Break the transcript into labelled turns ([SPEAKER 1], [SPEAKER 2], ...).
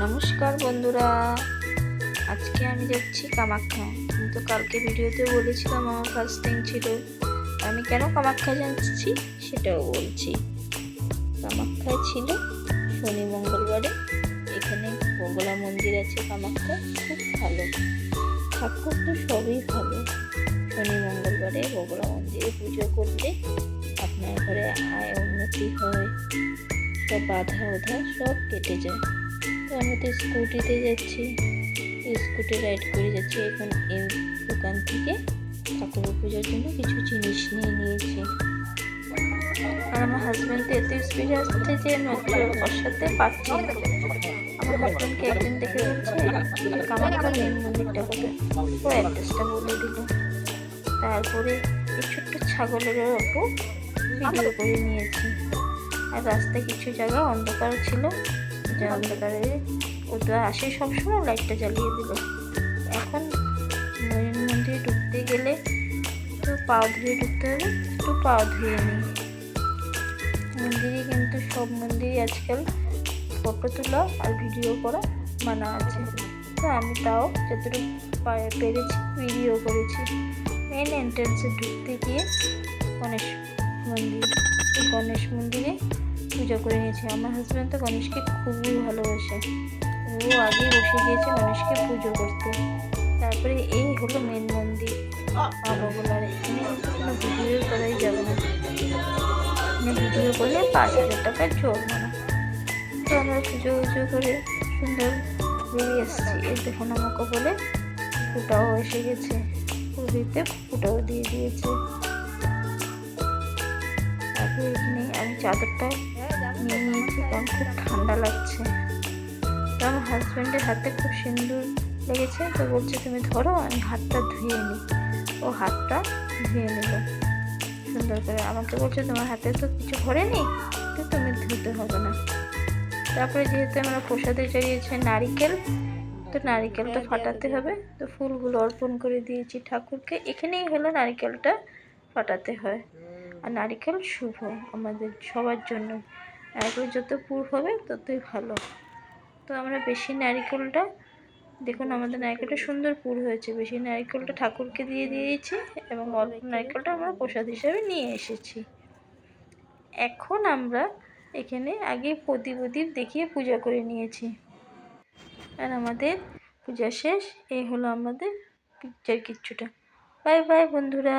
[SPEAKER 1] নমস্কার বন্ধুরা, আজকে আমি যাচ্ছি কামাখ্যা। কিন্তু কালকে ভিডিওতে বলেছিলাম আমার ফাস্টিং ছিল। আমি কেন কামাখ্যা যাচ্ছি সেটাও বলছি। কামাখ্যায় ছিল শনি মঙ্গলবারে। এখানে বগলা মন্দির আছে কামাখ্যা, খুব ভালো ঠাকুর, তো সবই ভালো। শনি মঙ্গলবারে বগলা মন্দিরে পুজো করলে আপনার ঘরে আয় উন্নতি হয়, সব বাধা ওধা সব কেটে যায়। তো আমি তো স্কুটিতে যাচ্ছি, স্কুটি রাইড করে যাচ্ছি। এখন এই দোকান থেকে ঠাকুর পুজোর জন্য কিছু জিনিস নিয়ে নিয়েছি। আর আমার হাজব্যান্ড তো এত স্পিডে আসছে যে ওর সাথে পাচ্ছি না। আমার হাজব্যান্ডকে একদিন দেখে বলছে কামাখ্যা মেন মন্দিরটা হবে, ও অ্যাড্রেসটা বলে দিল। তারপরে এই ছোট্ট ছাগলের ওপর ভিডিও করে নিয়েছি। আর রাস্তায় কিছু জায়গা অন্ধকার ছিল, যে অন্ধকারে ওটা আসে সবসময় লাইটটা জ্বালিয়ে দিল। এখন মন্দিরে ঢুকতে গেলে তো পাও ধুয়ে ঢুকতে হবে, একটু পাও ধুয়ে নিই। মন্দিরে কিন্তু সব মন্দিরে আজকাল ফটো তোলা আর ভিডিও করা মানা আছে, তো আমি তাও যতটুকু পেরেছি ভিডিও করেছি। মেন এন্ট্রান্সে ঢুকতে গিয়ে গণেশ মন্দির, এই গণেশ মন্দিরে পুজো করে নিয়েছি। আমার হাজব্যান্ড তো গণেশকে খুবই ভালোবাসে, ও আগেই বসে গিয়েছে গণেশকে পুজো করতে। তারপরে এই হলো মেন মন্দির বগলার। এখানে কিন্তু কোনো ভিডিও করাই যাবে না, ভিডিও করলে 5,000 টাকার জরিমানা। তো আমরা পুজো করে সুন্দর বেরিয়ে এসেছি। এই দেখুন আমাকে বলে ফুটাও এসে গেছে, পুরীতে ফুটাও দিয়ে দিয়েছে। তারপরে এখানে আমি চাদরটা নিয়ে নিয়েছি, কারণ খুব ঠান্ডা লাগছে। তো আমার হাজব্যান্ডের হাতে খুব সিঁদুর লেগেছে, তো বলছে তুমি ধরো আমি হাতটা ধুয়ে নিই। ও হাতটা ধুয়ে নিল সুন্দর করে, আমাকে বলছে তোমার হাতে তো কিছু ভরেনি, তো তুমি ধুতে হবে না। তারপরে যেহেতু আমরা প্রসাদে চড়িয়েছে নারিকেল, তো নারিকেলটা ফাটাতে হবে, তো ফুলগুলো অর্পণ করে দিয়েছি ঠাকুরকে। এখানেই হলো নারিকেলটা ফাটাতে হয়, আর নারিকেল শুভ আমাদের সবার জন্য। নারিকেল যত পুর হবে ততই ভালো। তো আমরা বেশি নারিকেলটা, দেখুন আমাদের নারিকেলটা সুন্দর পুর হয়েছে, বেশি নারিকেলটা ঠাকুরকে দিয়ে দিয়েছি এবং অল্প নারিকেলটা আমরা প্রসাদ হিসাবে নিয়ে এসেছি। এখন আমরা এখানে আগে প্রদীপ দেখিয়ে পূজা করে নিয়েছি, আর আমাদের পূজা শেষ। এই হলো আমাদের পিকচার কিচ্ছুটা। বাই বাই বন্ধুরা।